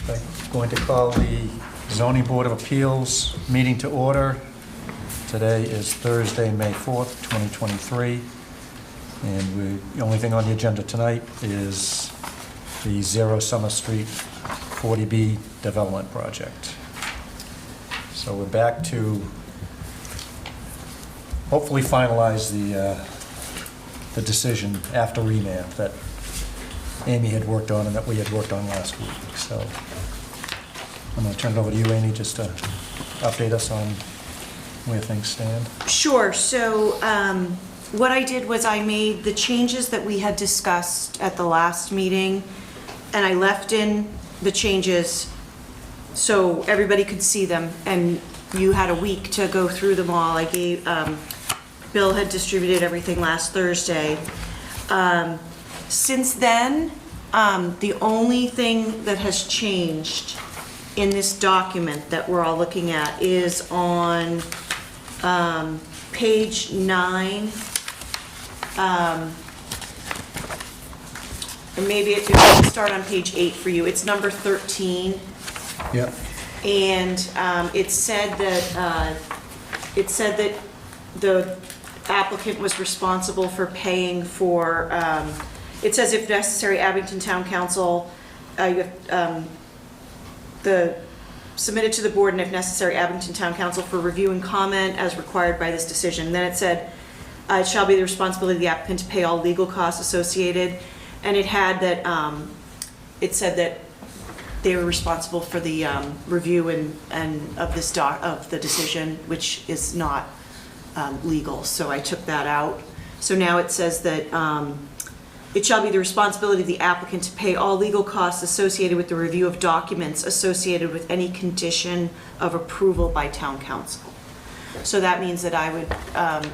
I'm going to call the Zoning Board of Appeals meeting to order. Today is Thursday, May 4th, 2023. And the only thing on the agenda tonight is the 0 Summer Street 40B development project. So we're back to hopefully finalize the decision after remand that Amy had worked on and that we had worked on last week. So I'm going to turn it over to you, Amy, just to update us on where things stand. Sure. So what I did was I made the changes that we had discussed at the last meeting, and I left in the changes so everybody could see them, and you had a week to go through them all. I gave, Bill had distributed everything last Thursday. Since then, the only thing that has changed in this document that we're all looking at is on page 9. Or maybe it will start on page 8 for you. It's number 13. Yeah. And it said that the applicant was responsible for paying for, it says if necessary, Abington Town Council, submitted to the board, and if necessary, Abington Town Council for review and comment as required by this decision. Then it said, it shall be the responsibility of the applicant to pay all legal costs associated. And it had that, it said that they were responsible for the review and of this of the decision, which is not legal. So I took that out. So now it says that it shall be the responsibility of the applicant to pay all legal costs associated with the review of documents associated with any condition of approval by town council. So that means that I would,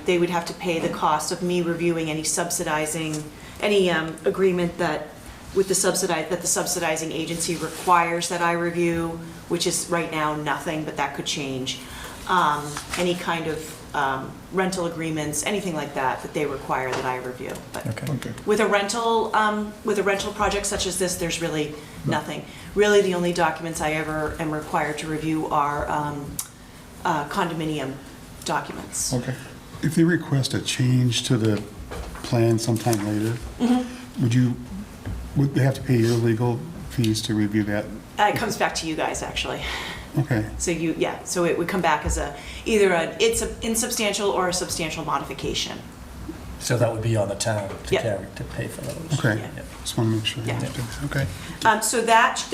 they would have to pay the cost of me reviewing any subsidizing, any agreement that with the subsidizing agency requires that I review, which is right now nothing, but that could change. Any kind of rental agreements, anything like that they require that I review. But Okay. with a rental project such as this, there's really nothing. Really, the only documents I ever am required to review are condominium documents. Okay. If they request a change to the plan sometime later, would they have to pay your legal fees to review that? It comes back to you guys, actually. Okay. So so it would come back as either it's an insubstantial or a substantial modification. So that would be on the town to Yep. to pay for those. Okay. Yeah. Just want to make sure. Yeah. Okay. So that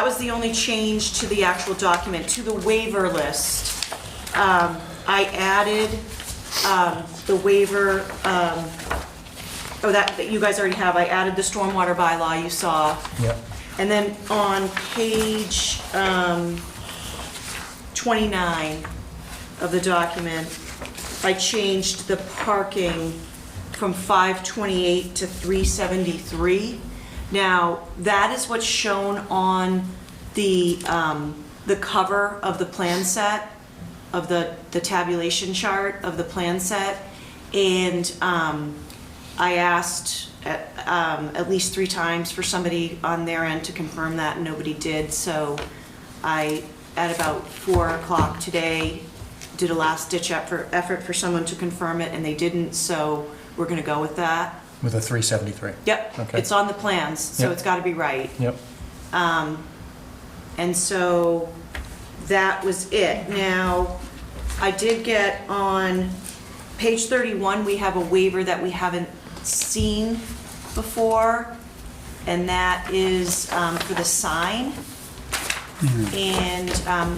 was the only change to the actual document. To the waiver list, I added the waiver. That you guys already have. I added the stormwater bylaw you saw. Yep. And then on page 29 of the document, I changed the parking from 528 to 373. Now, that is what's shown on the cover of the plan set, of the tabulation chart of the plan set. And I asked at least 3 times for somebody on their end to confirm that, and nobody did. So I, at about 4 o'clock today, did a last-ditch effort for someone to confirm it, and they didn't, so we're going to go with that. With a 373? Yep. Okay. It's on the plans, so Yep. it's got to be right. Yep. And so that was it. Now, I did get on page 31, we have a waiver that we haven't seen before, and that is for the sign. And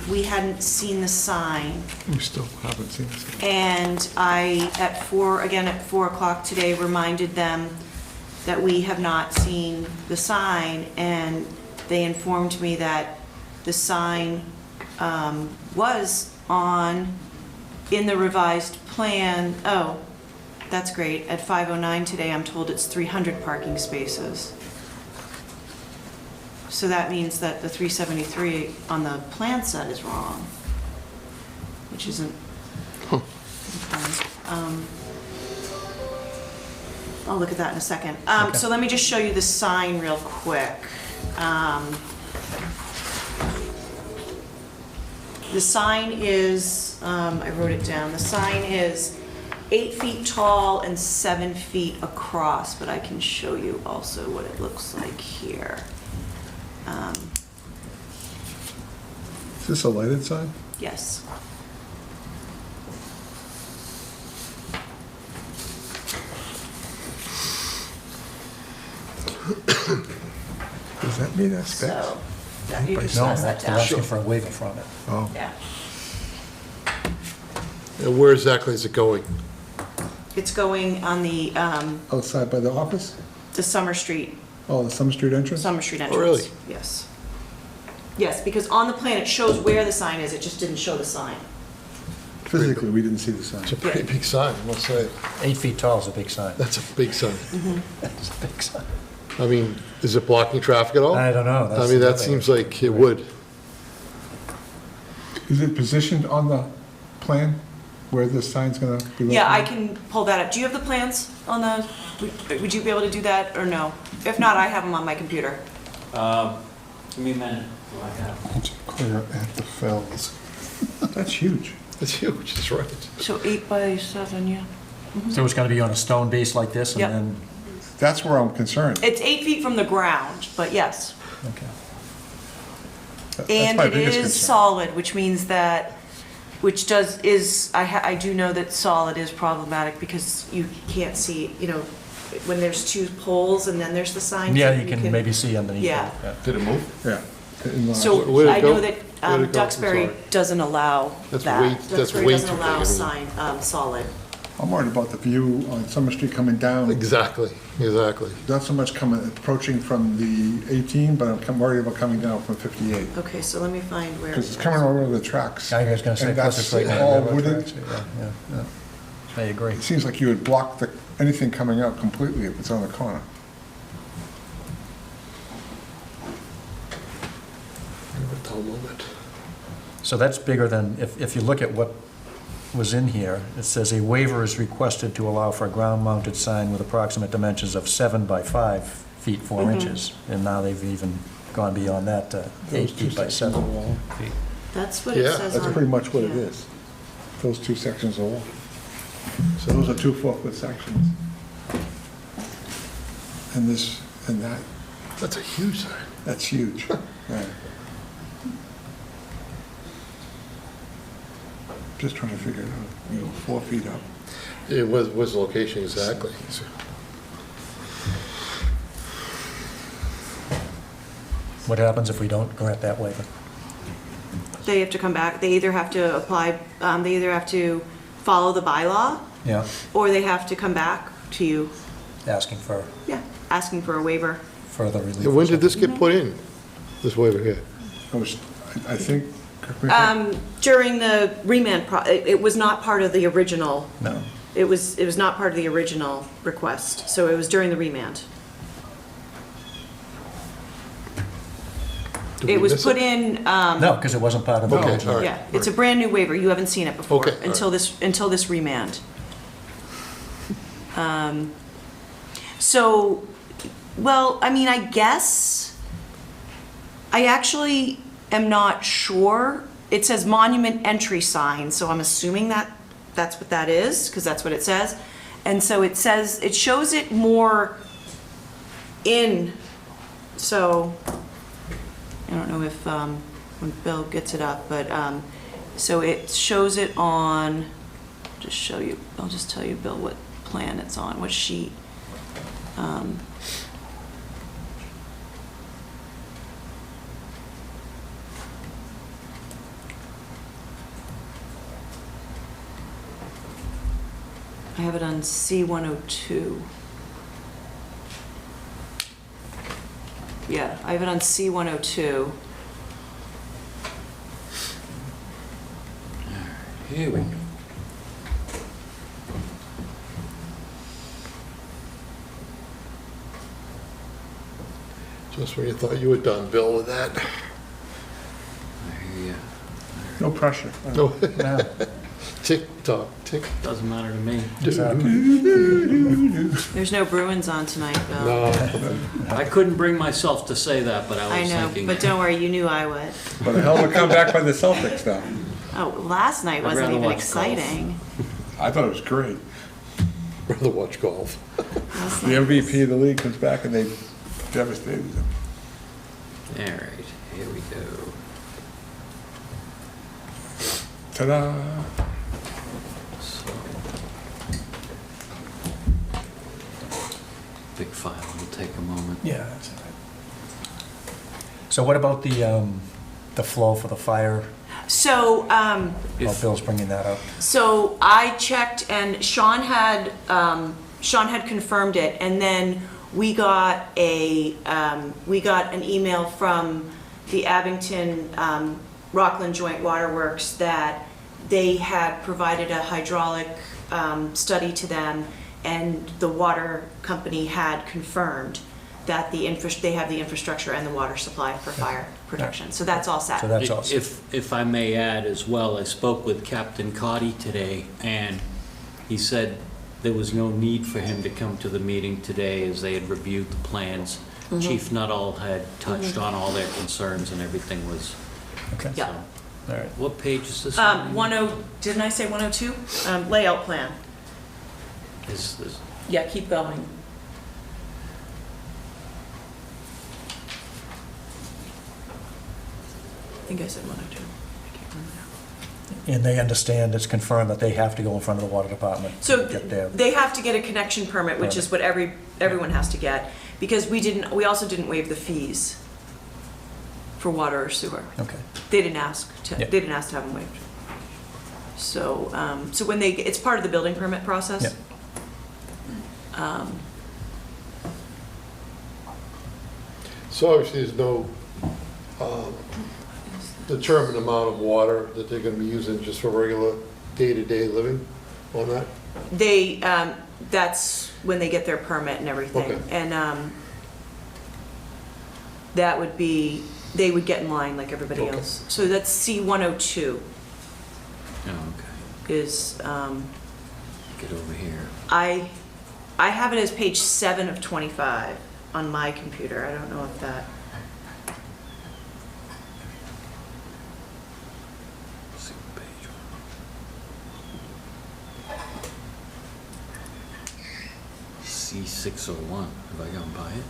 we hadn't seen the sign. We still haven't seen this. And I, at 4 o'clock today, reminded them that we have not seen the sign, and they informed me that the sign was in the revised plan. Oh, that's great. At 5:09 today, I'm told it's 300 parking spaces. So that means that the 373 on the plan set is wrong, which isn't. Okay. I'll look at that in a second. Okay. So let me just show you the sign real quick. The sign is, I wrote it down, the sign is 8 feet tall and 7 feet across, but I can show you also what it looks like here. Is this a lighted sign? Yes. Does that mean that's specs? So, yeah, you just No, pass that they're down. asking for a waiver from it. Oh, Yeah. And where exactly is it going? It's going on the outside by the office? Summer Street, Oh, the Summer Street entrance? Summer Street entrance. really? Yes. Yes, because on the plan, it shows where the sign is, it just didn't show the sign. Physically, we didn't see the sign. It's a pretty big sign, I must say. 8 feet tall is a big sign. That's a big sign. That's a big sign. I mean, is it blocking traffic at all? I don't know. I That's mean, the that other- seems like it would. Is it positioned on the plan where this sign's gonna be located? Yeah, I can pull that up. Do you have the plans on the, would you be able to do that, or no? If not, I have them on my computer. Give me a minute. Do I have? It's clear at the fells. That's huge. It's huge, that's right. So 8 by 7, yeah. So it's gonna be on a stone base like this, and Yep. then, That's where I'm concerned. It's 8 feet from the ground, but yes. okay. That's And my it biggest is concern. solid, which means that, I do know that solid is problematic because you can't see, when there's 2 poles and then there's the sign. Yeah, you can maybe see underneath. Yeah. it, Did it move? Yeah. In the- So Where'd it I go? know that Where'd it go? I'm Duxbury sorry. doesn't allow That's that. way- that's Duxbury way doesn't too allow big. sign, solid. I'm worried about the view on Summer Street coming down. Exactly, exactly. Not so much approaching from the 18, but I'm worried about coming down from 58. Okay, so let me find where. Because it's coming over the tracks. I was gonna say, And plus that's it's right now. all wooded. Yeah. I agree. It seems like you would block anything coming out completely if it's on the corner. Give it a moment. So that's bigger than, if you look at what was in here, it says a waiver is requested to allow for a ground-mounted sign with approximate dimensions of 7 by 5 feet 4 inches. And now they've even gone beyond that to 8 Those two feet by sections 7 of wall. feet. That's what it Yeah, says That's on. pretty much what it yeah. is. Those 2 sections of wall. So those are 2 4-foot sections. And this, and that, That's a huge sign. that's huge. Right. Just trying to figure it out, 4 feet up. It was the location exactly. What happens if we don't grant that waiver? They have to come back, they either have to apply, they either have to follow the bylaw, Yeah, or they have to come back to you, asking for asking for a waiver. further relief. And when did this get put in, this waiver here? I think, correct me if I'm- During the remand, it was not part of the original, No. it was not part of the original request, so it was during the remand. Did we It was miss put in, No, because it wasn't part of the Okay, original. all right. yeah, it's a brand-new waiver, you haven't seen it before, Okay, all until this remand. So, well, I mean, I guess, I actually am not sure. It says monument entry sign, so I'm assuming that's what that is, because that's what it says. And so it says, it shows it more in, so, I don't know if, when Bill gets it up, but, so it shows it on, I'll just tell you, Bill, what plan it's on, what sheet. I have it on C102. Yeah, I have it on C102. Here we go. Just when you thought you were done, Bill, with that. I hear ya. no pressure. No, No. Tick-tock, tick. Doesn't matter to me. There's no Bruins on tonight, Bill. No, I couldn't bring myself to say that, but I I was know, thinking. but don't worry, you knew I would. But a hell of a comeback by the Celtics, though. Oh, last night I'd wasn't rather even watch exciting. I thought it was great. rather watch golf. Last The night was- MVP of the league comes back and they devastated them. All right, here we go. Ta-da! So, big file, it'll take a moment. Yeah, that's all right. So what about the flow for the fire? So, While If- Bill's bringing that up. So I checked, and Sean had confirmed it, and then we got an email from the Abington Rockland Joint Waterworks that they had provided a hydraulic study to them, and the water company had confirmed that they have the infrastructure and the water supply for fire protection. So that's all set. So that's all. If I may add as well, I spoke with Captain Cotter today, and he said there was no need for him to come to the meeting today as they had reviewed the plans. Chief Nuttall had touched on all their concerns and everything was, Okay, Yeah. all right. what page is this on? Didn't I say 102? Layout plan. Is this, Yeah, keep going. I think I said 102. I can't remember now. And they understand, it's confirmed that they have to go in front of the water department So to get there. they have to get a connection permit, which is what everyone has to get, because we also didn't waive the fees for water or sewer. Okay, They didn't ask to, Yeah. they didn't ask to have them waived. So, so when it's part of the building permit process. Yeah. So obviously, there's no determined amount of water that they're gonna be using just for regular day-to-day living on that? They, that's when they get their permit and everything. Okay. And that would be, they would get in line like everybody Okay. else. So that's C-102 oh, okay, is, get over here. I have it as page 7 of 25 on my computer. I don't know if that, See what page we're on. C601, have I gone by it?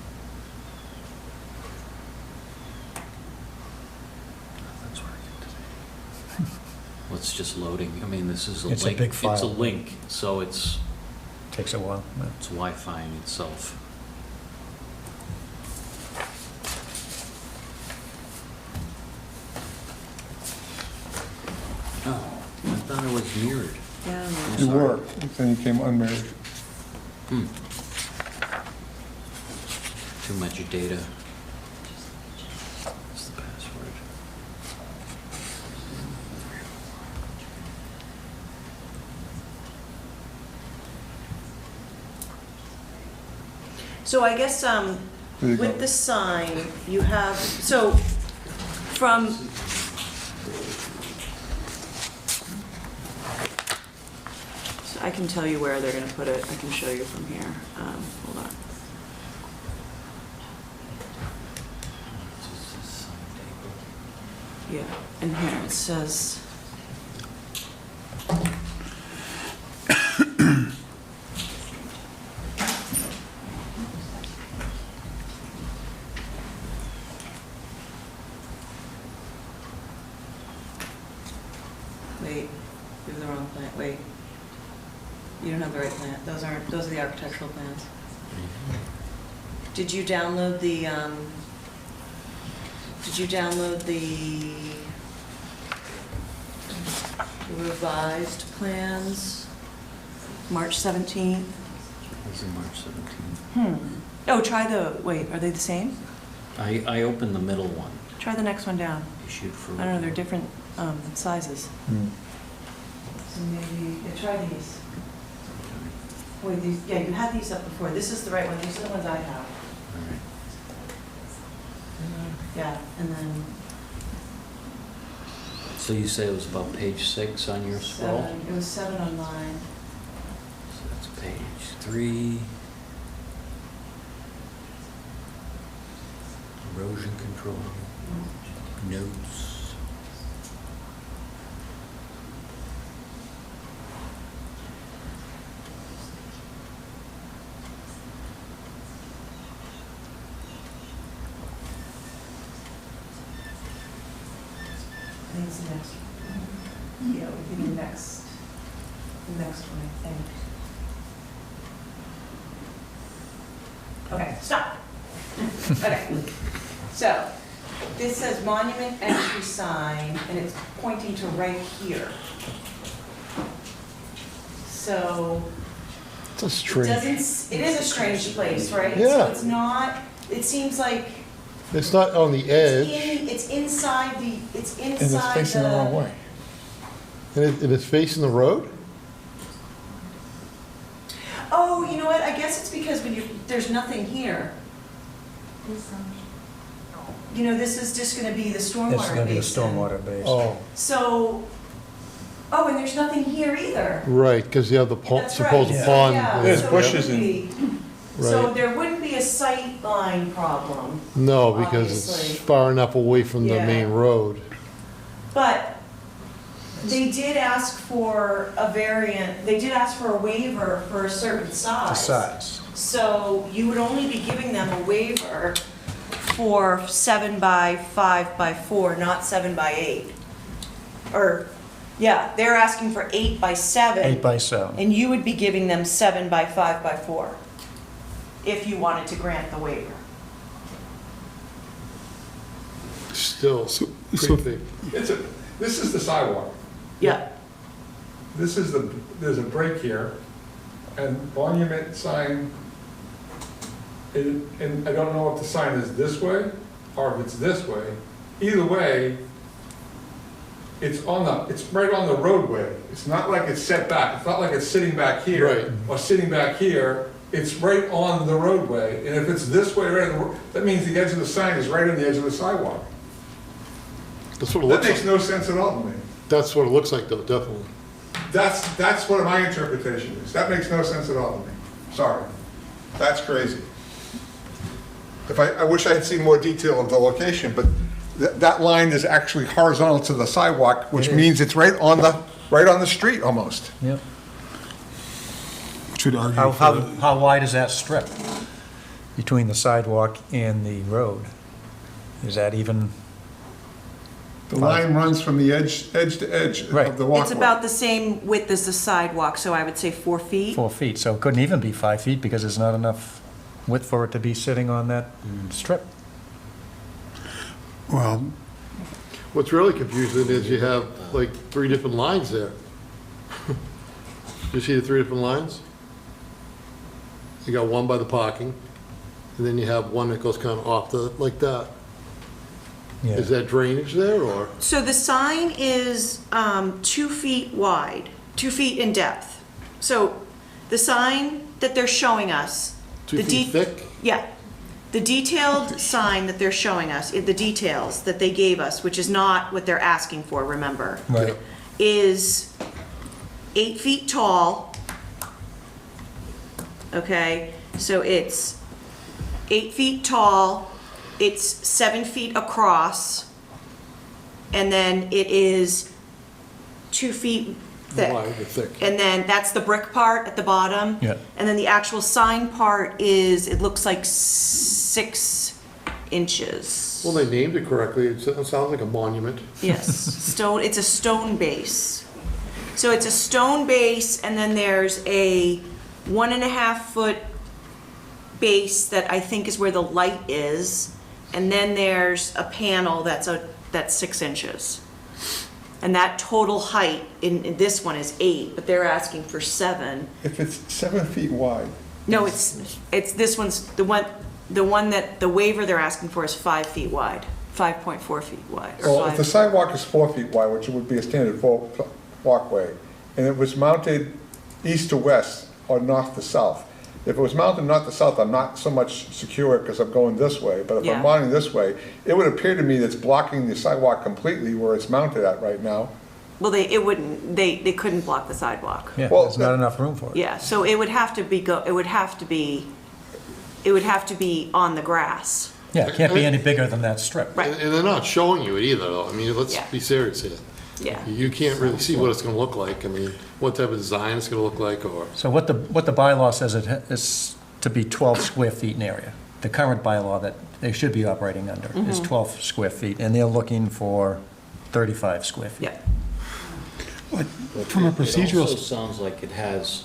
That's where I get today. Well, it's just loading, I mean, this is a link. It's a big file. It's a link, so it's takes a while. Yeah. Wi-Fi-ing itself. Oh, I thought it was mirrored. yeah, I don't know. I'm You sorry. were, then you came unmarried. Hmm. Too much data. What's the password? So I guess, There you go. with the sign, you have, so from, so I can tell you where they're gonna put it, I can show you from here. Hold on. This is some table. Yeah, and here it says. Wait, you have the wrong plan, wait. You don't have the right plan, those are the architectural plans. Did you download the revised plans, March 17th? This is March 17th. Oh, try wait, are they the same? I opened the middle one, Try the next one down. issued for. I don't know, they're different sizes. Hmm. So maybe, try these. Wait, yeah, you had these up before. This is the right one, these are the ones I have. All right. Yeah, and then, So you say it was about page 6 on your scroll? It was 7 on mine. So that's page 3. Erosion control, notes. I think it's the next one. Yeah, we can do the next one, I think. Okay, stop. Okay, so this says monument entry sign, and it's pointing to right here. So It's a it strange, doesn't, it is a strange place, right? Yeah. So it's not, it seems like it's not on the edge, it's inside the, it's And it's inside facing the wrong way. and it's facing the road? Oh, you know what, I guess it's because when there's nothing here. You know, this is just gonna be the stormwater basin. It's going to be a stormwater base. Oh, So, oh, and there's nothing here either. right, because you have the That's right. supposed Yeah. pond. Yeah, There's so it bushes would and- be- So Right. there wouldn't be a sight line problem, No, because Obviously. it's far enough away from the Yeah. main road. but they did ask for a variant, they did ask for a waiver for a certain The size. size. So you would only be giving them a waiver for 7 by 5 by 4, not 7 by 8. Or, yeah, they're asking for 8 by 7. 8 by 7. And you would be giving them 7 by 5 by 4, if you wanted to grant the waiver. Still, So- pretty big. This is the sidewalk. Yeah. This is there's a break here, and monument sign, and I don't know if the sign is this way, or if it's this way. Either way, it's right on the roadway. It's not like it's set back, it's not like it's sitting back here. Right. Or sitting back here, it's right on the roadway, and if it's this way, that means the edge of the sign is right on the edge of the sidewalk. That's what it That looks makes like. no sense at all to me. That's what it looks like, though, definitely. That's what my interpretation is. That makes no sense at all to me. Sorry. That's crazy. I wish I had seen more detail of the location, but that line is actually horizontal to the sidewalk, which It is. means it's right on the street almost. Yep. Should argue How, for how, the- how wide is that strip between the sidewalk and the road? Is that even, The line runs from the edge to edge Right. of the walkway. It's about the same width as the sidewalk, so I would say 4 feet. 4 feet? So it couldn't even be 5 feet because there's not enough width for it to be sitting on that strip. Well, What's really confusing is you have like 3 different lines there. You see the 3 different lines? You got one by the parking, and then you have one that goes kind of off like that. Yeah. Is that drainage there, or? So the sign is 2 feet wide, 2 feet in depth. So the sign that they're showing us. 2 the feet thick? Yeah. The detailed sign that they're showing us, the details that they gave us, which is not what they're asking for, remember, Right. is 8 feet tall. Okay, so it's 8 feet tall, it's 7 feet across, and then it is 2 feet thick. Wide or thick? And then that's the brick part at the bottom. Yeah. And then the actual sign part is, it looks like 6 inches. Well, they named it correctly. It sounds like a monument. Yes, stone, it's a stone base. So it's a stone base, and then there's a 1.5 foot base that I think is where the light is. And then there's a panel that's 6 inches. And that total height in this one is 8, but they're asking for 7. If it's 7 feet wide, No, it's this one's, the one that, the waiver they're asking for is 5 feet wide, 5.4 feet wide. or well, if the 5 sidewalk is 4 feet wide, which would be a standard walkway, and it was mounted east to west or north to south, If it was mounted north to south, I'm not so much secure because I'm going this way, but if Yeah. I'm mounting this way, it would appear to me that it's blocking the sidewalk completely where it's mounted at right now. Well, they couldn't block the sidewalk. Yeah, Well, there's not enough room for it. Yeah, so it would have to be on the grass. Yeah, it can't be any bigger than that strip. Right. And they're not showing you it either, though. I mean, let's Yeah. be serious here. Yeah. You can't really see what it's gonna look like. I mean, what type of design it's gonna look like, or, So what the bylaw says it is to be 12 square feet in area. The current bylaw that they should be operating under is 12 square feet, and they're looking for 35 square feet. Yeah. From a It procedural, also sounds like it has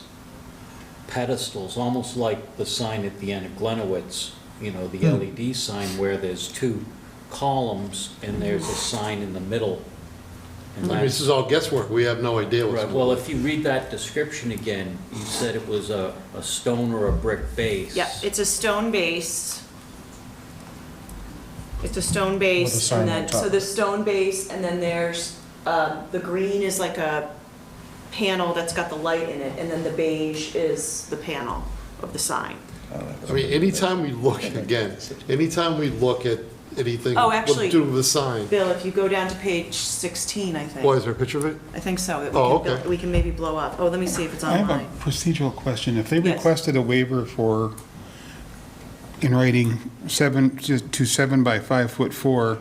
pedestals, almost like the sign at the end of Glenowitz, you know, the LED sign where there's two columns and there's a sign in the middle. And I mean, that's- this is all guesswork. We have no idea what's Right, going well, on. if you read that description again, you said it was a stone or a brick base. Yeah, it's a stone base. It's a stone base, With a sign and on then, top. so the stone base, and then there's, the green is like a panel that's got the light in it, and then the beige is the panel of the sign. I mean, anytime we look, again, anytime we look at anything, Oh, what actually- to do with the sign. Bill, if you go down to page 16, I think. Why, is there a picture of it? I think so, that Oh, we can, okay. we can maybe blow up. Oh, let me see if it's I have a online. procedural question. If they Yes. requested a waiver for, in writing, 7 by 5'4",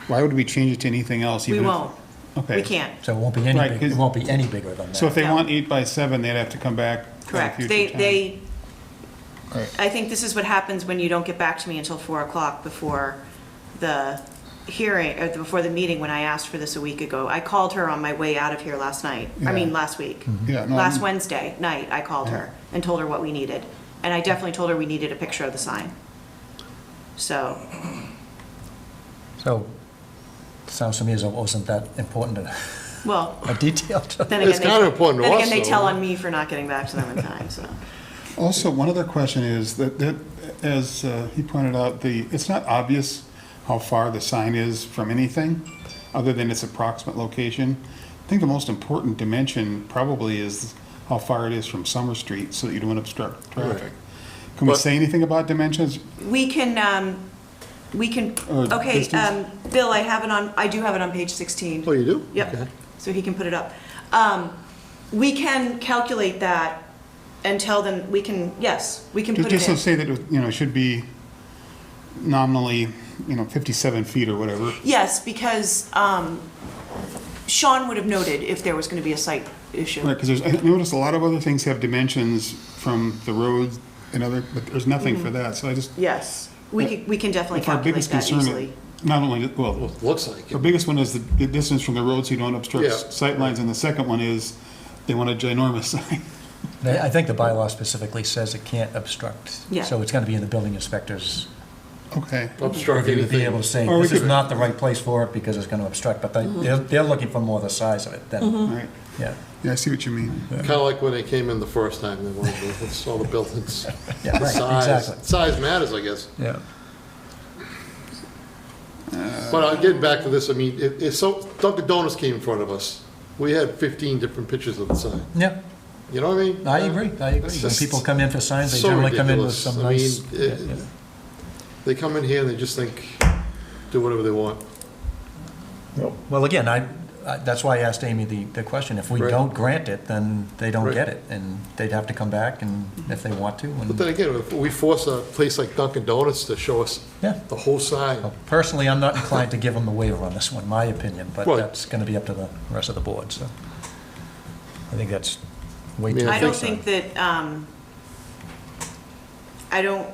why would we change it to anything else? We even if- won't. Okay. We can't. So it won't be any Right, big, 'cause- it won't be any bigger than that. So if they No. want 8 by 7, they'd have to come back at a Correct. future They, time. they, Right. I think this is what happens when you don't get back to me until 4 o'clock before the hearing, or before the meeting, when I asked for this a week ago. I called her on my way out of here last night, Yeah. last week. Yeah, no, Last I'm- Wednesday night, I called her and told her what we needed. And I definitely told her we needed a picture of the sign. So, So, sounds to me as though it wasn't that important well, a detail. then It's again, kind of important to then us, again, they though. tell on me for not getting back to them in time, so. Also, one other question is that as he pointed out, it's not obvious how far the sign is from anything, other than its approximate location. I think the most important dimension probably is how far it is from Summer Street, so that you don't obstruct traffic. Right. Can we But- say anything about dimensions? We can, Or okay, distance? Bill, I do have it on page 16. Oh, you do? Yep, Okay. so he can put it up. We can calculate that and tell them, yes, we can put it Just to in. say that, it should be nominally, 57 feet or whatever. Yes, because Sean would have noted if there was going to be a site issue. Right, because I noticed a lot of other things have dimensions from the roads and other, but there's nothing for that, so I just. Yes, we can definitely If our calculate biggest that concern, easily. not only, Well, well, it looks like the it. biggest one is the distance from the road so you don't obstruct Yeah. sightlines, and the second one is they want a ginormous sign. I think the bylaw specifically says it can't obstruct. Yeah. So it's gonna be in the building inspector's Okay. Obstruct purview to be able anything. to say, Or we this is could- not the right place for it because it's gonna obstruct, but they're looking for more the size of it than, Right. yeah. Yeah, I see what you mean. Kind of like when they came in the first time, they wanted to, it's all the buildings. Yeah, right, Size, exactly. size matters, I guess. Yeah. But getting back to this, I mean, it's so, Dunkin' Donuts came in front of us. We had 15 different pictures of the sign. Yeah, You know what I mean? I agree. When It's just people come in for signs, they so generally come in with ridiculous. some I mean, nice. yeah. They come in here and they just think, do whatever they want. Well, again, that's why I asked Amy the question. If we Right. don't grant it, then they don't Right. get it, and they'd have to come back and if they want to. But And then again, if we force a place like Dunkin' Donuts to show us yeah. the whole sign, Personally, I'm not inclined to give them the waiver on this one, my opinion, but Right. that's going to be up to the rest of the board. So I think that's way Yeah, too. I don't concerned. think that, I don't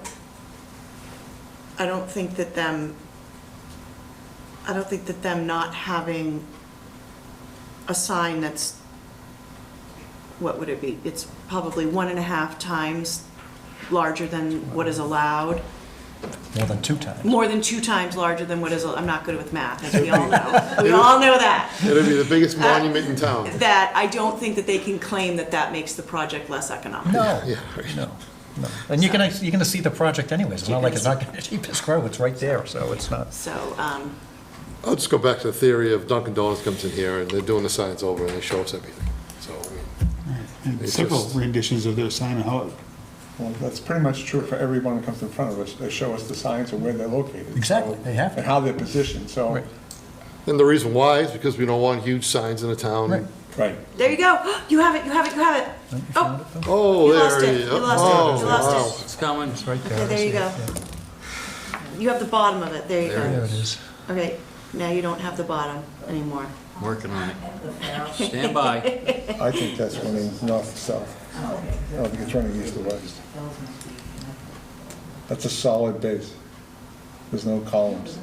think that them not having a sign that's, what would it be? It's probably 1.5 times larger than what is allowed, More than 2 times. more than 2 times larger than what is, I'm not good with math, as we all know. We all know that. it'll be the biggest monument in town. That I don't think that they can claim that that makes the project less economic. No, Yeah, right. no. And you're going to see the project anyways. It's not like it's not going to cheap as crow. It's right there, so it's not. So, I'll just go back to the theory of Dunkin' Donuts comes in here and they're doing the signs over and they show us everything. So, I mean, And It's several just- renditions of their sign and how it Well, that's pretty much true for everyone that comes in front of us. They show us the signs of where they're located. Exactly, so- they have to. And how they're positioned, so, Right. And the reason why is because we don't want huge signs in the town. Right. right. There you go. You have it, you have it, you have it. Oh, Oh, You there lost it. he is. You lost Oh, it. You lost wow. it. It's coming. It's right there. Okay, there you go. You have the bottom of it. There you There go. There it is. Okay, now you don't have the bottom anymore. Working on it. Stand by. I think that's running north to south. I don't think it's running east to west. That's a solid base. There's no columns.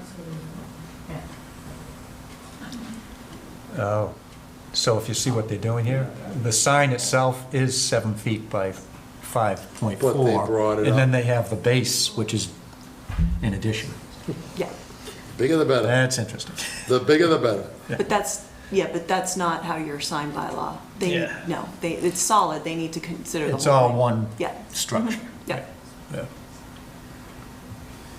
Oh, so if you see what they're doing here, the sign itself is 7 feet by 5.4. But they brought it And then up. they have the base, which is in addition. Yeah, Bigger the better. That's interesting. The bigger the better. but that's not how you're signed by law. They, Yeah. no, it's solid. They need to consider the whole It's all thing. one Yeah. structure. Yeah. Yeah.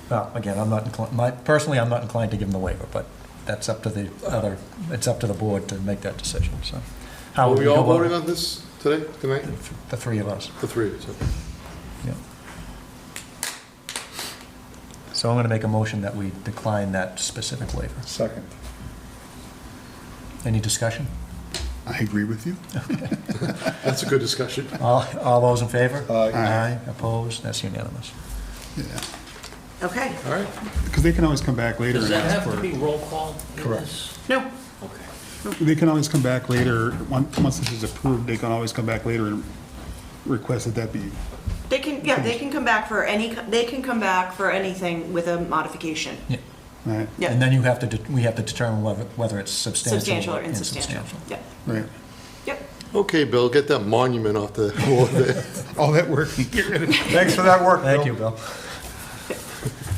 Well, again, I'm not inclined, personally, I'm not inclined to give them the waiver, but that's up to the other, it's up to the board to make that decision, so. How Are would we go all about voting it? on this today, tonight? The three of us, The three of us. okay. yeah. So I'm gonna make a motion that we decline that specific waiver. Second. Any discussion? I agree with you. That's a good discussion. All those in favor? Aye. Aye, opposed, that's unanimous. Yeah, Okay. All right. because they can always come back later Does and that ask have to for, be roll call? in Correct. this? No, Okay. they can always come back later, once this is approved, they can always come back later and request that that be, they can, yeah, they can come back for anything with a modification. right, Yeah. And then you have to, we have to determine whether it's substantial. Substantial or insubstantial. Yeah. right. Yep. Okay, Bill, get that monument off the wall there. All that work, you get rid of it. Thanks for that work, Bill. Thank you, Bill.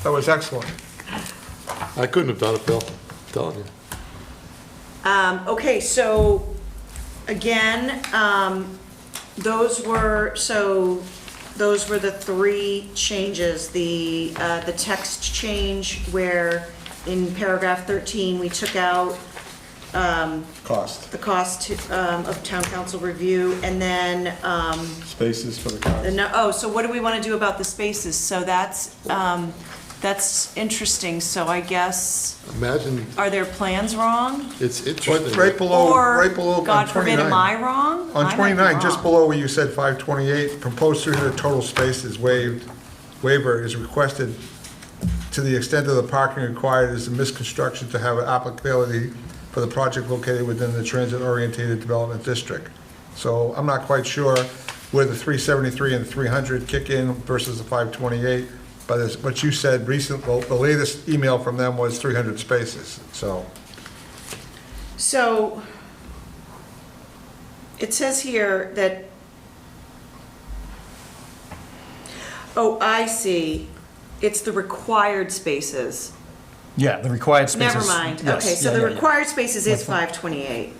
That was excellent. I couldn't have done it, Bill. I'm telling you. Okay, so, again, those were the three changes. The text change where in paragraph 13, we took out Cost. the cost of town council review, and then, Spaces for the cars. so what do we want to do about the spaces? So that's interesting, so I guess, Imagine, are their plans wrong? it's interesting. Right below, right Or, below on God forbid, 29. am I wrong? I On might be 29, just wrong. below where you said 528, proposed 300 total spaces waived, waiver is requested to the extent of the parking required is a misconstruction to have an applicability for the project located within the transit-oriented development district. So I'm not quite sure where the 373 and the 300 kick in versus the 528, but as what you said recent, well, the latest email from them was 300 spaces, so. So, it says here that, oh, I see, it's the required spaces. Yeah, the required spaces. Never mind, yes, okay, so yeah, the yeah, yeah. required spaces is That's fine. 528.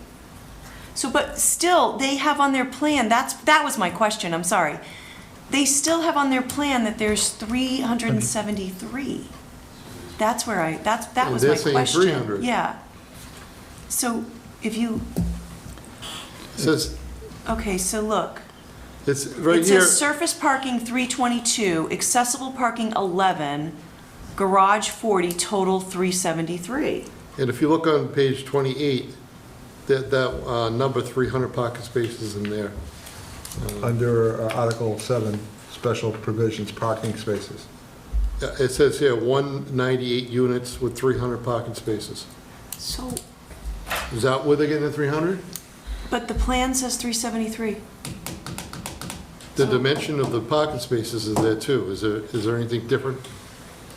So, but still, they have on their plan, that was my question, I'm sorry. They still have on their plan that there's 373. That's where that was They're my saying question. 300. Yeah. So, if you, It says, okay, so look. it's right It here. says surface parking 322, accessible parking 11, garage 40, total 373. And if you look on page 28, that number 300 parking spaces in there. Under Article 7, special provisions, parking spaces. Yeah, it says here 198 units with 300 parking spaces. So, Is that where they're getting the 300? but the plan says 373. The dimension of the parking spaces is there too. Is there anything different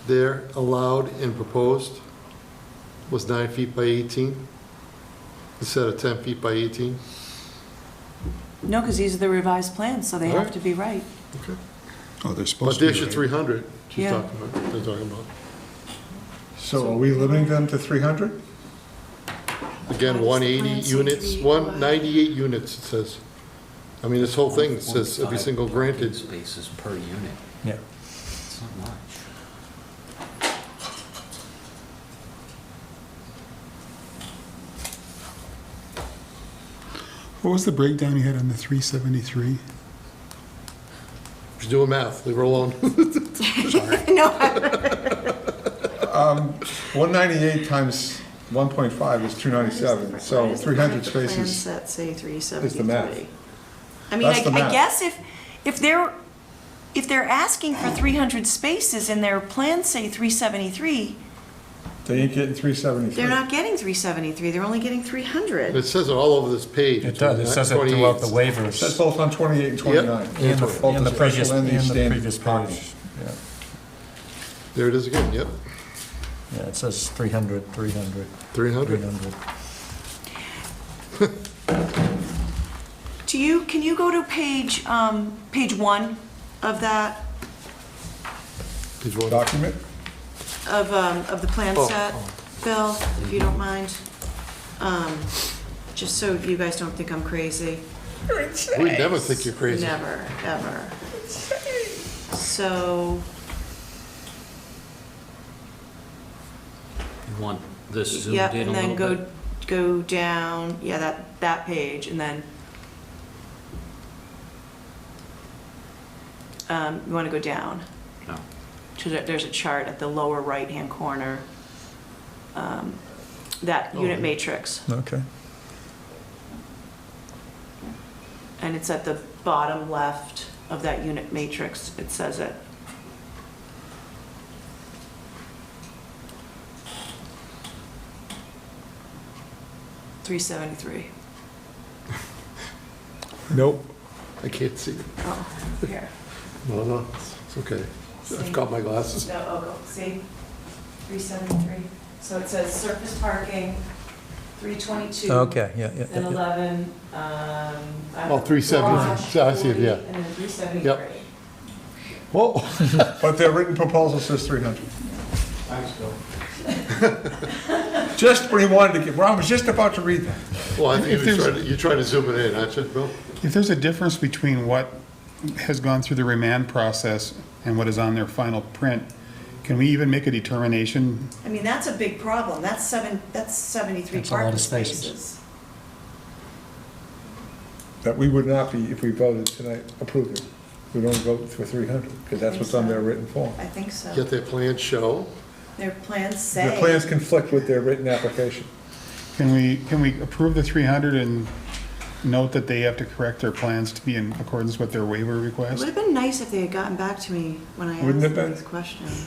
there allowed and proposed? Was 9 feet by 18 instead of 10 feet by 18? No, because these are the revised plans, so they have Alright. to be right. Okay. Oh, they're But supposed to there's be your right. 300 she's Yeah. talking about, they're talking about. So are we limiting them to 300? Again, How does the 180 plan say units, 198 units, it says. I mean, this whole thing says every 1.5 single parking granted. Spaces per unit. Yeah. It's not much. What was the breakdown you had on the 373? She's doing math, leave her alone. No, 198 times 1.5 is 297, so 300 Plans spaces. that say Is the 373. math. I mean, That's the I math. guess if they're asking for 300 spaces and their plans say 373, They ain't getting 373. they're not getting 373, they're only getting 300. It says it all over this page. It does, it says it throughout the 28. It says waivers both on 28 and 29. and Both the special previous, and and the standard previous parking. page. Yeah. There it is again, yep, Yeah, it says 300, 300, 300. 300. Can you go to page 1 of that, Did you want- Document? of the plan Oh. set, Bill, if you don't mind? Just so you guys don't think I'm crazy. We never think you're crazy. Never, ever. So, You want this zoomed yeah, in a and then little bit? go down, yeah, that page, and then you want to go down. No. There's a chart at the lower right-hand corner, that unit matrix, Okay. and it's at the bottom left of that unit matrix, it says it. $373. Nope. I can't see. Oh, here. No, it's okay. I've got my glasses. No, see? 373. So it says surface parking, 322. Okay, yeah, yeah, And yeah. 11, Oh, 370. garage, I see it, 40, yeah. And then 373. Yep. Whoa. But their written proposal says 300. Thanks, Bill. Just when he wanted to get, well, I was just about to read that. Well, I think If there's- you're trying to zoom it in, aren't you, Bill? If there's a difference between what has gone through the remand process and what is on their final print, can we even make a determination? I mean, that's a big problem. That's 73 That's a lot parking of spaces. spaces. That we would not be, if we voted tonight, approving. We'd only vote for 300, because that's what's on their written form. I think so. Yet their plans show. Their plans say. The plans conflict with their written application. Can we approve the 300 and note that they have to correct their plans to be in accordance with their waiver It request? would have been nice if they had gotten back to me when I Wouldn't it asked them been? these questions.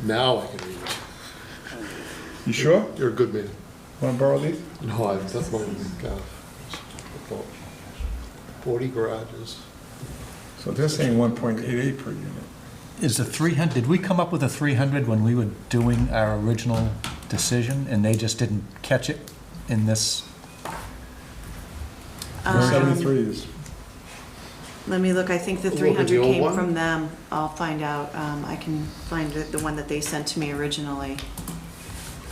Now I can read it. You sure? You're a good man. Want to borrow these? No, that's my God. 40 garages. So they're saying 1.88 per unit. Is the 300, did we come up with a 300 when we were doing our original decision, and they just didn't catch it in this? 73 is, Let me look, I think the Look at 300 the old came one. from them. I'll find out. I can find the one that they sent to me originally.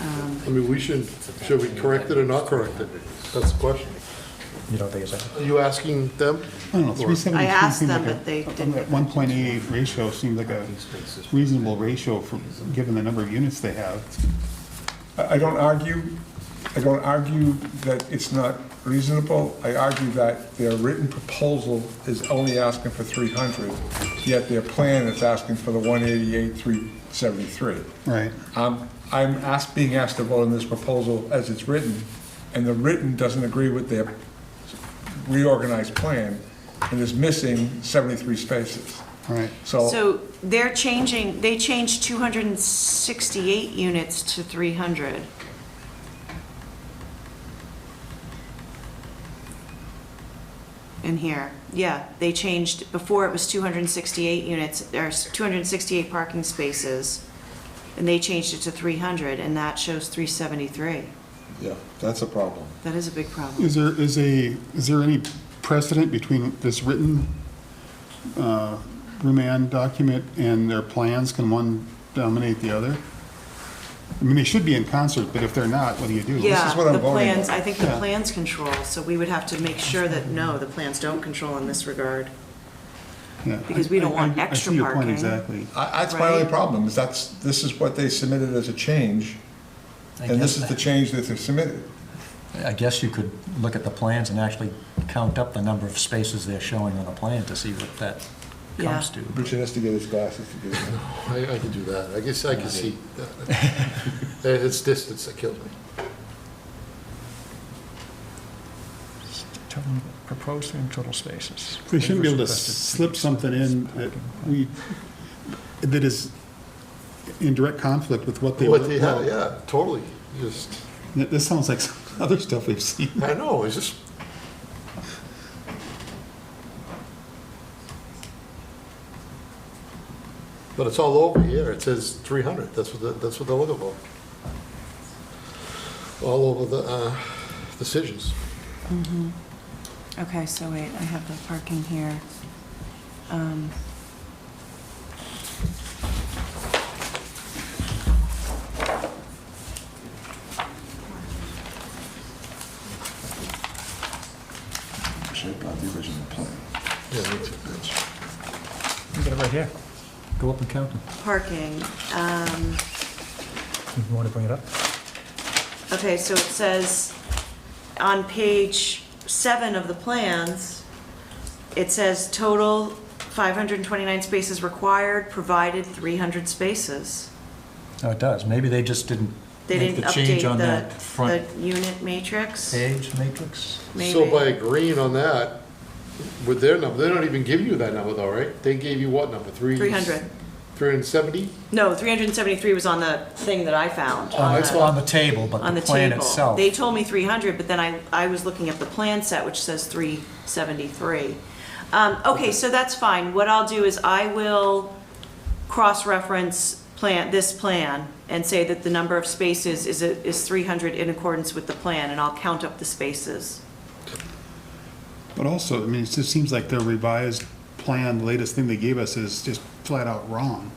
I mean, should we correct it or not correct it? That's the question. You don't think it's that? Are you asking them? I don't know, 373 I asked seems them, like but they a didn't get back to me. 1.88 ratio seems like a reasonable ratio for, given the number of units they have. I don't argue that it's not reasonable. I argue that their written proposal is only asking for 300, yet their plan is asking for the 188, 373. Right. I'm being asked to vote on this proposal as it's written, and the written doesn't agree with their reorganized plan, and is missing 73 spaces. Right. So they changed 268 units to 300. In here, yeah, they changed, before it was 268 units, there's 268 parking spaces, and they changed it to 300, and that shows 373. Yeah, that's a problem. That is a big problem. Is there any precedent between this written remand document and their plans? Can one dominate the other? I mean, they should be in concert, but if they're not, what do you do? Yeah, what I'm the voting plans, on. I think the Yeah. plans control, so we would have to make sure that, no, the plans don't control in this regard. Yeah, because we don't want I extra see your point parking. exactly. That's my only Right. problem, is this is what they submitted as a change, and this is the change that they submitted. I guess you could look at the plans and actually count up the number of spaces they're showing on the plan to see what that comes to. Richard has to get his glasses to do that. I can do that. I guess I can see that. It's distance that kills me. Proposed in total spaces. We shouldn't be able to slip something in that is in direct conflict with what they What they want. have, yeah, totally. Just, This sounds like some other stuff we've seen. I know, it's just. But it's all over here. It says 300. That's what they're looking for. All over the decisions. Okay, so wait, I have the parking here. Should have brought the original plan. Yeah, me too, bitch. You got it right here. Go up and count them. Parking, You want to bring it up? okay, so it says on page 7 of the plans, it says total 529 spaces required, provided 300 spaces. Oh, it does. Maybe they just didn't They make didn't the change on update that the front unit matrix, page matrix. maybe. So by agreeing on that, with their number, they don't even give you that number though, right? They gave you what number? 300. 370? No, 373 was on the thing that I found. It's on the table, but On the the plan table. itself. They told me 300, but then I was looking at the plan set, which says 373. Okay, so that's fine. What I'll do is I will cross-reference this plan and say that the number of spaces is 300 in accordance with the plan, and I'll count up the spaces. But also, I mean, it just seems like their revised plan, the latest thing they gave us is just flat out wrong.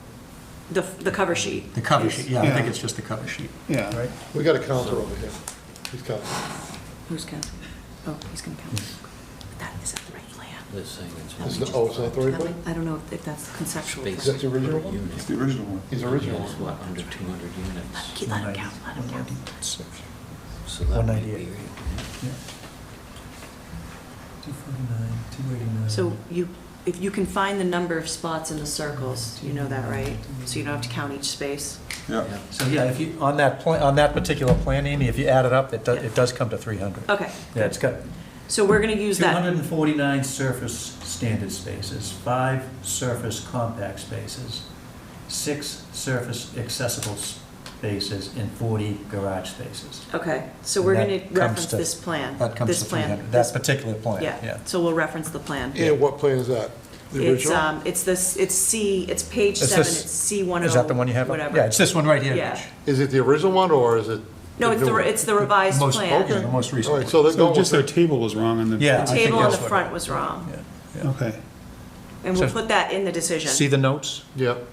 The cover sheet. The cover sheet, yeah, I Yeah. think it's just the cover sheet. Yeah. Right? We got a counter over here. He's counting. Who's counting? Oh, he's gonna count. That, is that the right plan? This thing It's is not- Oh, it's not the right way? I don't know if that's conceptual. space. Is that the original one? Unit. It's the original one. He's original. It's what, under 200 units? Let him count, let him count. So that might be. 198. Yeah. 249, 289. So if you can find the number of spots in the circles, you know that, right? So you don't have to count each space. Yeah. So, yeah, if you, on that plan, on that particular plan, Amy, if you add it up, it does come to 300. Okay, Yeah, it's got so we're gonna use that. 249 surface standard spaces, 5 surface compact spaces, 6 surface accessible spaces, and 40 garage spaces. Okay, so we're And gonna that comes reference to- this plan. That comes this to plan, 300, this- that particular plan, Yeah, yeah. so we'll reference the plan. And what plan is that? The original? It's it's page Is 7, this- it's C10. Is that the one you have? Whatever. Yeah, it's this one right here, Yeah. Rich. Is it the original one or is it? No, it's new one? it's the revised Most- plan. okay, the most recent All one. right, so they're So going just with their table was wrong on the. Yeah. The I think table on the that's what- front was wrong, Yeah, yeah. Okay. and we'll So- put that in the decision. See the notes? Yep,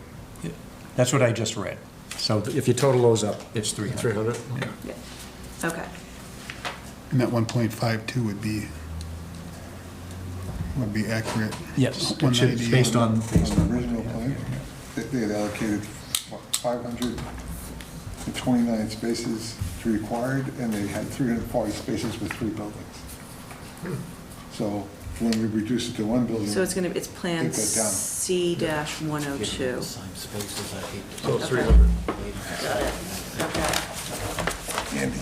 That's what I just read. So if you total those up, it's 300. 300. Yeah. Yeah. Okay, And that 1.52 would be accurate. Yes, it should, 190. based on. On the original plan, they had allocated, what, 529 spaces to required, and they had 340 spaces with 3 buildings. So when we reduce it to 1 building. so it's plan Take that down. C-102. Assigned spaces, I hate to- So it's 300. Got it, okay. Andy.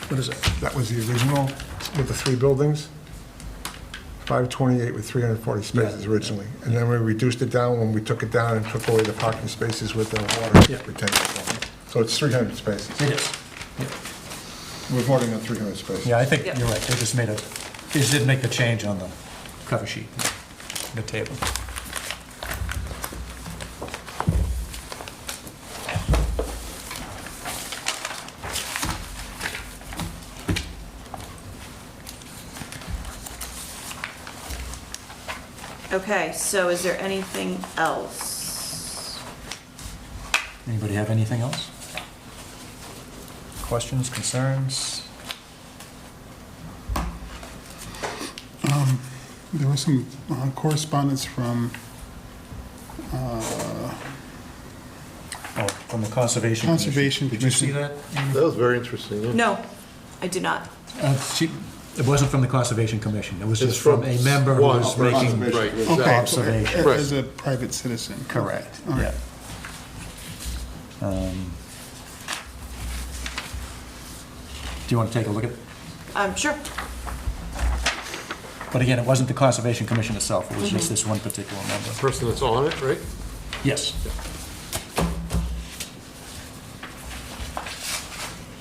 What is it? That was the original with the 3 buildings. 528 with 340 spaces Yeah. originally. And then we reduced it down when we took it down and took away the parking spaces with the water Yeah. retention. So it's 300 spaces. It is. Yeah. We're voting on 300 spaces. Yeah, I think Yep. you're right. They just did make the change on the cover sheet, the table. Okay, so is there anything else? Anybody have anything else? Questions, concerns? There was some correspondence from Oh, from the Conservation Commission. Conservation Did you see that? That was very interesting, yeah. No, I did not. It wasn't from the Conservation Commission. It was It's just from a member who one was person, making... right, Okay, exactly. so Observation. as a private citizen. Correct, All right. yeah. Do you want to take a look at? Sure. But again, it wasn't the Conservation Commission itself. It was just this one particular member. Person that's on it, right? Yes.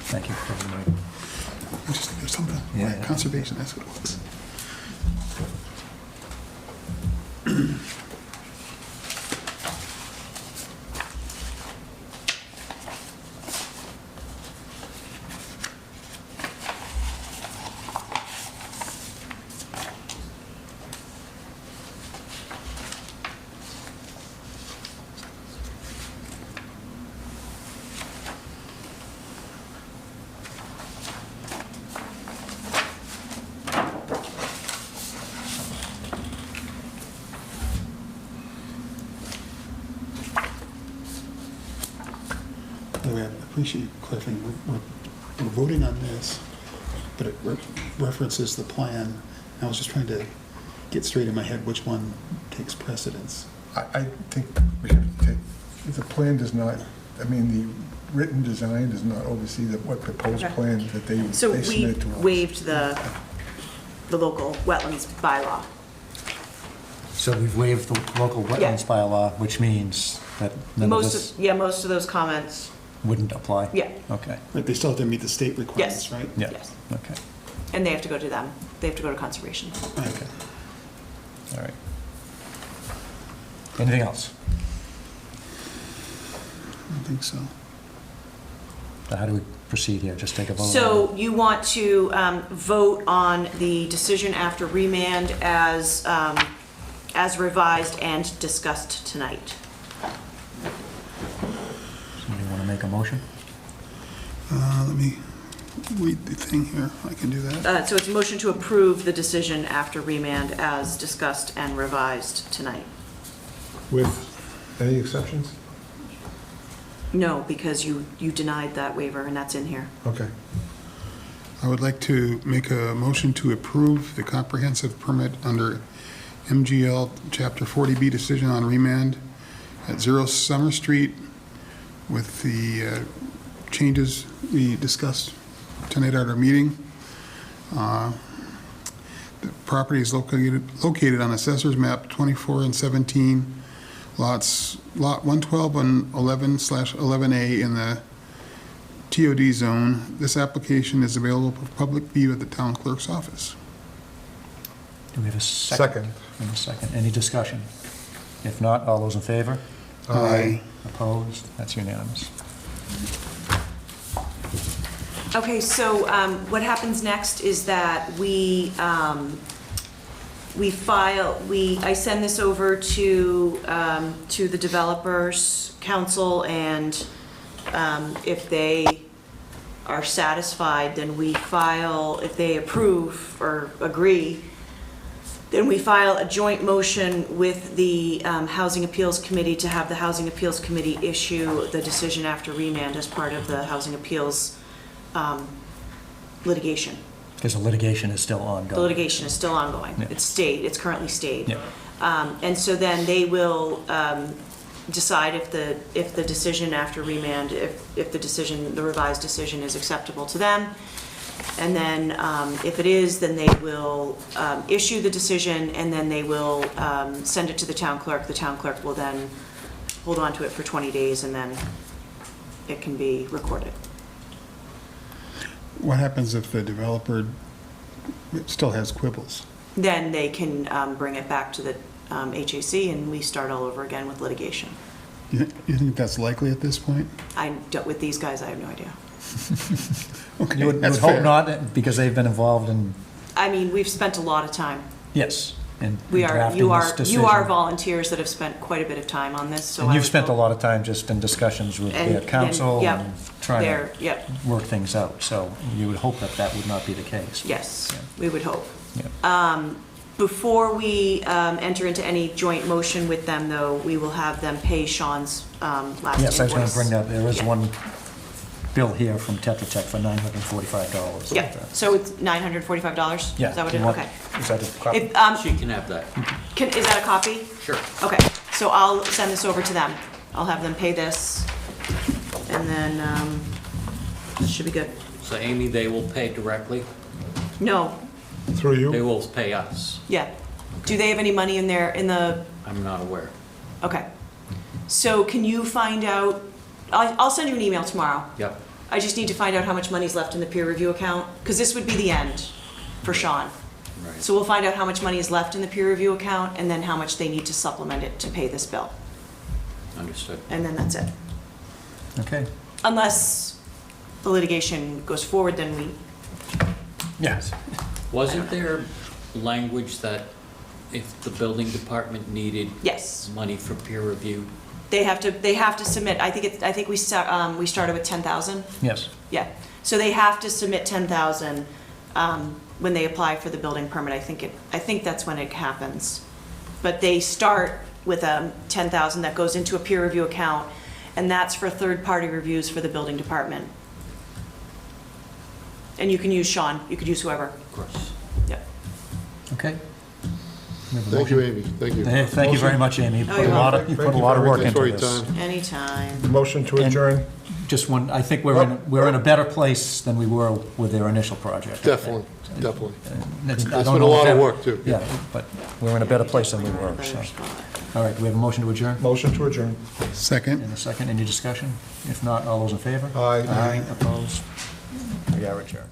Thank you for reminding me. There's something, Yeah, right, yeah. conservation, that's what it was. By the way, I appreciate clarifying, we're voting on this, but it references the plan. I was just trying to get straight in my head which one takes precedence. I think we should take, the plan does not, I mean, the written design does not oversee what proposed Okay. plan that they So we submitted to us. waived the local wetlands bylaw. So we've waived the local Yeah. wetlands bylaw, which means that none of this Most of those comments, wouldn't apply? yeah, Okay, Right, they still have to meet the state requirements, Yes. right? yeah, yes. okay, And they have to go to them. They have to go to conservation. okay. All right. Anything else? I don't think so. How do we proceed here? Just take a vote? So you want to vote on the decision after remand as revised and discussed tonight. Somebody want to make a motion? Let me read the thing here, I can do that. So it's a motion to approve the decision after remand as discussed and revised tonight. With any exceptions? No, because you denied that waiver, and that's in here. Okay. I would like to make a motion to approve the comprehensive permit under MGL Chapter 40B decision on remand at 0 Summer Street with the changes we discussed tonight at our meeting. The property is located on Assessor's Map 24 and 17, Lot 112 and 11/11A in the TOD zone. This application is available for public view at the town clerk's office. Do we have a second? Second. And a second. Any discussion? If not, all those in favor? Aye. Opposed? That's unanimous. Okay, so what happens next is that I send this over to the developers council, and if they are satisfied, then we file, if they approve or agree, then we file a joint motion with the Housing Appeals Committee to have the Housing Appeals Committee issue the decision after remand as part of the Housing Appeals litigation. Because the litigation is still ongoing. The litigation is still ongoing. Yeah. It's currently stayed. Yeah. And so then they will decide if the decision after remand, if the revised decision is acceptable to them. And then if it is, then they will issue the decision, and then they will send it to the town clerk. The town clerk will then hold on to it for 20 days, and then it can be recorded. What happens if the developer still has quibbles? Then they can bring it back to the HAC, and we start all over again with litigation. You think that's likely at this point? With these guys, I have no idea. Okay, You would that's hope fair. not, because they've been involved in, I mean, we've spent a lot of time. yes, in You drafting this are decision. volunteers that have spent quite a bit of time on this, so. And I you've would spent a hope- lot of time just in discussions with And- their council yep, and trying There, to yep, work things out. So you would hope that that would not be the case. yes, Yeah. we would hope. Yeah. Before we enter into any joint motion with them, though, we will have them pay Sean's last invoice. Yes, I was going to bring that, there is Yeah. one bill here from Tetra Tech for $945. Yeah, so it's $945? Yeah. Is that what do it, you want- okay. Is that a copy? If, She can have that. is that a copy? Sure. Okay, so I'll send this over to them. I'll have them pay this, and then, this should be good. So Amy, they will pay directly? No, Through They you? will pay us. yeah. Do they have any money in there, in the, I'm not aware. okay. So can you find out, I'll send you an email tomorrow. Yep. I just need to find out how much money's left in the peer review account, because this would be the end for Sean. Right. So we'll find out how much money is left in the peer review account, and then how much they need to supplement it to pay this bill. Understood. And then that's it. Okay, Unless the litigation goes forward, then we, yes. Wasn't there language that if the building department needed yes. money for peer review? They have to submit, I think we started with 10,000. Yes, Yeah, so they have to submit 10,000 when they apply for the building permit. I think that's when it happens. But they start with 10,000 that goes into a peer review account, and that's for third-party reviews for the building department. And you can use Sean, you could use whoever. Of course. Yeah. okay. We have a Thank you, motion. Amy, thank you. Hey, thank you very much, Amy. You Oh, put a you're lot of, welcome. you put Thank a you lot of very work much into for your this. time. Anytime. Motion to And- adjourn? Just one, I think we're in a better place than we were with their initial project. Definitely, definitely. It's It's been a lot of work, too. Yeah, but we're in a better place than we were, so. All right, do we have a motion to adjourn? Motion to adjourn. Second? In a second, any discussion? If not, all those in favor? Aye. Aye, opposed? We are adjourned.